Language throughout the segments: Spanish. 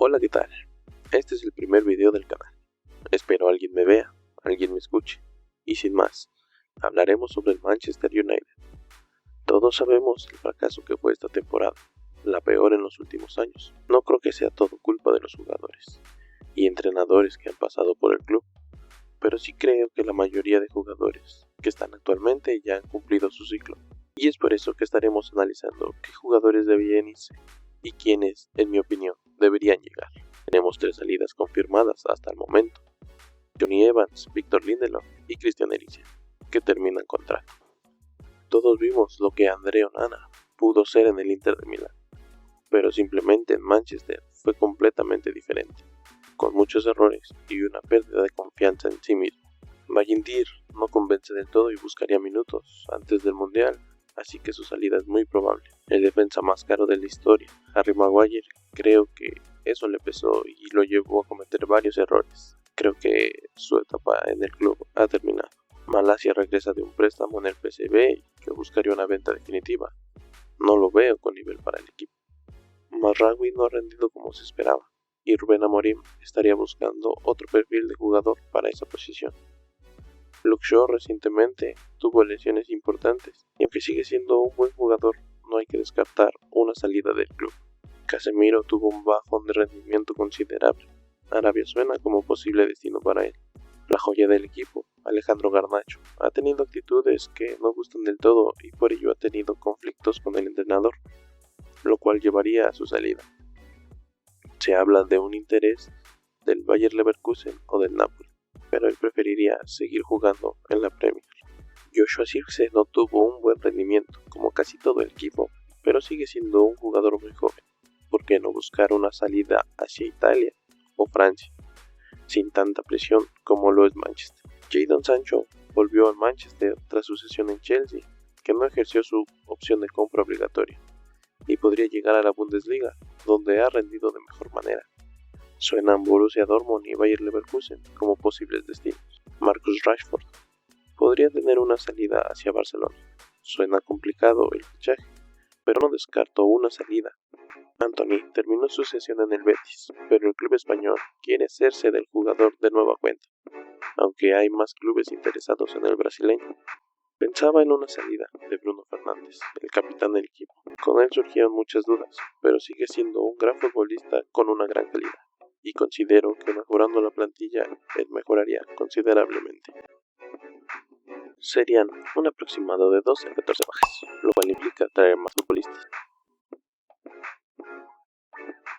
Hola, ¿qué tal? Este es el primer video del canal. Espero alguien me vea, alguien me escuche. Y sin más, hablaremos sobre el Manchester United. Todos sabemos el fracaso que fue esta temporada, la peor en los últimos años. No creo que sea todo culpa de los jugadores y entrenadores que han pasado por el club, pero sí creo que la mayoría de jugadores que están actualmente ya han cumplido su ciclo. Y es por eso que estaremos analizando qué jugadores deberían irse y quiénes, en mi opinión, deberían llegar. Tenemos 3 salidas confirmadas hasta el momento: Johnny Evans, Victor Lindelof y Christian Eriksen, que terminan contrato. Todos vimos lo que André Onana pudo ser en el Inter de Milán, pero simplemente en Manchester fue completamente diferente, con muchos errores y una pérdida de confianza en sí mismo. Bayindir no convence del todo y buscaría minutos antes del Mundial, así que su salida es muy probable. El defensa más caro de la historia, Harry Maguire, creo que eso le pesó y lo llevó a cometer varios errores. Creo que su etapa en el club ha terminado. Malacia regresa de un préstamo en el PSV y que buscaría una venta definitiva. No lo veo con nivel para el equipo. Mazraoui no ha rendido como se esperaba y Rubén Amorim estaría buscando otro perfil de jugador para esa posición. Luke Shaw recientemente tuvo lesiones importantes y aunque sigue siendo un buen jugador, no hay que descartar una salida del club. Casemiro tuvo un bajón de rendimiento considerable. Arabia suena como posible destino para él. La joya del equipo, Alejandro Garnacho, ha tenido actitudes que no gustan del todo y por ello ha tenido conflictos con el entrenador, lo cual llevaría a su salida. Se habla de un interés del Bayer Leverkusen o del Napoli, pero él preferiría seguir jugando en la Premier. Joshua Zirkzee no tuvo un buen rendimiento, como casi todo el equipo, pero sigue siendo un jugador muy joven. ¿Por qué no buscar una salida hacia Italia o Francia, sin tanta presión como lo es Manchester? Jadon Sancho volvió al Manchester tras su cesión en Chelsea, que no ejerció su opción de compra obligatoria, y podría llegar a la Bundesliga, donde ha rendido de mejor manera. Suenan Borussia Dortmund y Bayer Leverkusen como posibles destinos. Marcus Rashford podría tener una salida hacia Barcelona. Suena complicado el fichaje, pero no descarto una salida. Antony terminó su cesión en el Betis, pero el club español quiere hacerse del jugador de nueva cuenta, aunque hay más clubes interesados en el brasileño. Pensaba en una salida de Bruno Fernández, el capitán del equipo. Con él surgieron muchas dudas, pero sigue siendo un gran futbolista con una gran calidad, y considero que mejorando la plantilla, él mejoraría considerablemente. Serían un aproximado de 12 a 14 bajas, lo cual implica traer más futbolistas.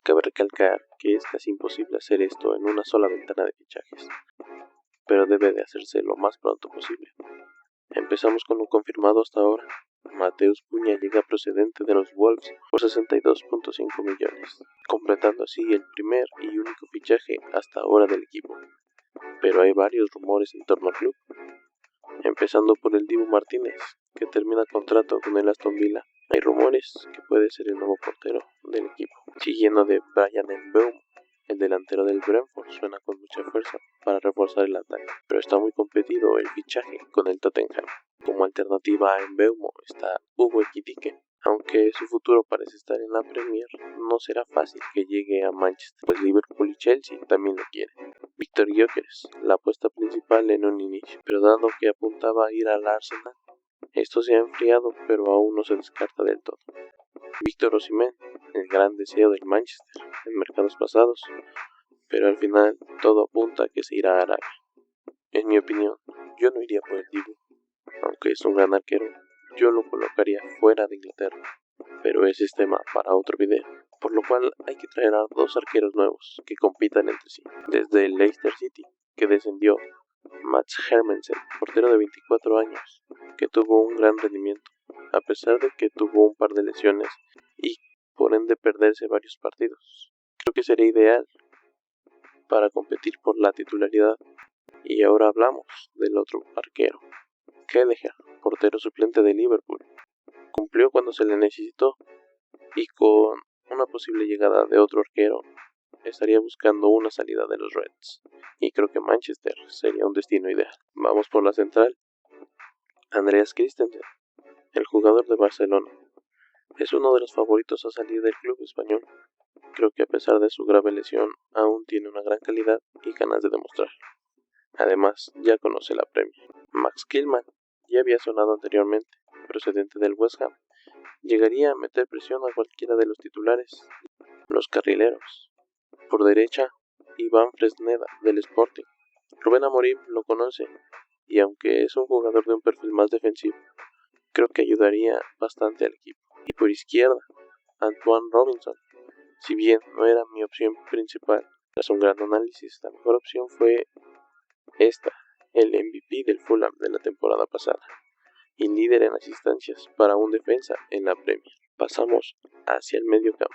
Cabe recalcar que es casi imposible hacer esto en una sola ventana de fichajes, pero debe de hacerse lo más pronto posible. Empezamos con lo confirmado hasta ahora. Mateus Cunha llega procedente de los Wolves por 62.5 millones, completando así el primer y único fichaje hasta ahora del equipo. Pero hay varios rumores en torno al club, empezando por el Dibu Martínez, que termina contrato con el Aston Villa. Hay rumores que puede ser el nuevo portero del equipo. Siguiendo de Bryan Mbeumo, el delantero del Brentford suena con mucha fuerza para reforzar el ataque, pero está muy competido el fichaje con el Tottenham. Como alternativa a Mbeumo está Hugo Ekitike. Aunque su futuro parece estar en la Premier, no será fácil que llegue a Manchester, pues Liverpool y Chelsea también lo quieren. Víctor Gyökeres, la apuesta principal en un inicio, pero dado que apuntaba a ir al Arsenal, esto se ha enfriado, pero aún no se descarta del todo. Víctor Osimhen, el gran deseo del Manchester en mercados pasados, pero al final todo apunta a que se irá a Arabia. En mi opinión, yo no iría por el Dibu, aunque es un gran arquero, yo lo colocaría fuera de Inglaterra, pero ese es tema para otro video, por lo cual hay que traer a 2 arqueros nuevos que compitan entre sí. Desde el Leicester City, que descendió, Mats Hermansen, portero de 24 años, que tuvo un gran rendimiento, a pesar de que tuvo un par de lesiones y por ende perderse varios partidos. Creo que sería ideal para competir por la titularidad. Y ahora hablamos del otro arquero, Kelleher, portero suplente de Liverpool. Cumplió cuando se le necesitó y con una posible llegada de otro arquero estaría buscando una salida de los Reds, y creo que Manchester sería un destino ideal. Vamos por la central. Andreas Christensen, el jugador de Barcelona, es uno de los favoritos a salir del club español. Creo que a pesar de su grave lesión, aún tiene una gran calidad y ganas de demostrar. Además, ya conoce la Premier. Max Kilman ya había sonado anteriormente, procedente del West Ham. Llegaría a meter presión a cualquiera de los titulares. Los carrileros. Por derecha, Iván Fresneda del Sporting. Rubén Amorim lo conoce y aunque es un jugador de un perfil más defensivo, creo que ayudaría bastante al equipo. Y por izquierda, Antoine Robinson. Si bien no era mi opción principal, tras un gran análisis, la mejor opción fue esta, el MVP del Fulham de la temporada pasada y líder en asistencias para un defensa en la Premier. Pasamos hacia el medio campo.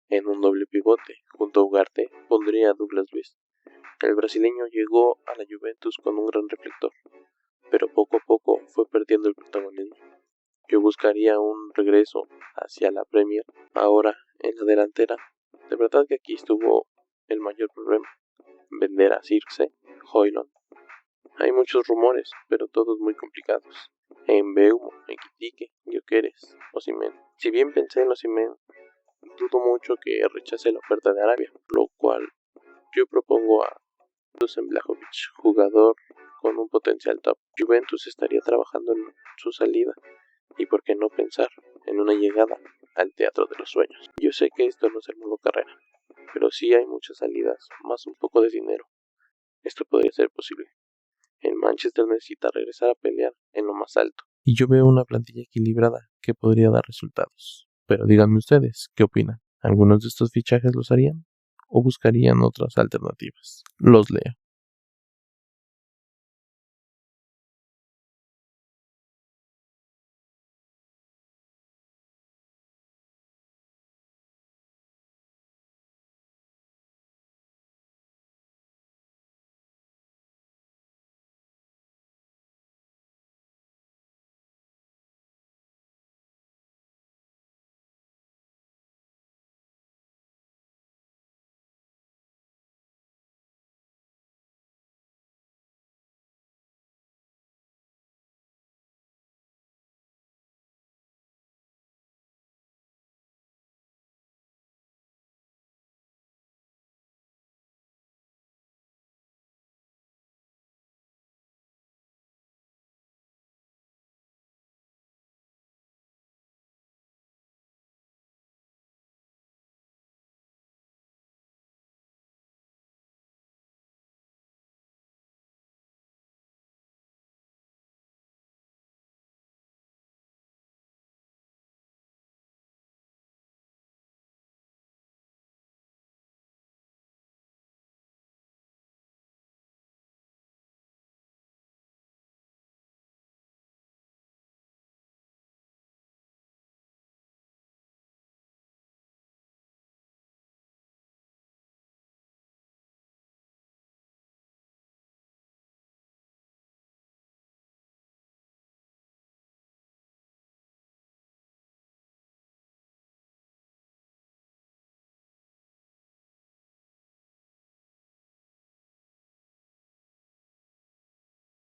En un doble pivote, junto a Ugarte, pondría a Douglas Luiz. El brasileño llegó a la Juventus con un gran reflector, pero poco a poco fue perdiendo el protagonismo. Yo buscaría un regreso hacia la Premier. Ahora, en la delantera, de verdad que aquí estuvo el mayor problema. Vender a Circe, Højlund. Hay muchos rumores, pero todos muy complicados. En Mbeumo, Ekitike, Gyökeres, Osimhen. Si bien pensé en Osimhen, dudo mucho que rechace la oferta de Arabia, lo cual yo propongo a Dusan Vlahovic, jugador con un potencial top. Juventus estaría trabajando en su salida y por qué no pensar en una llegada al teatro de los sueños. Yo sé que esto no es el modo carrera, pero sí hay muchas salidas, más un poco de dinero. Esto podría ser posible. El Manchester necesita regresar a pelear en lo más alto. Y yo veo una plantilla equilibrada que podría dar resultados. Pero díganme ustedes, ¿qué opinan? ¿Algunos de estos fichajes los harían? ¿O buscarían otras alternativas? Los leo.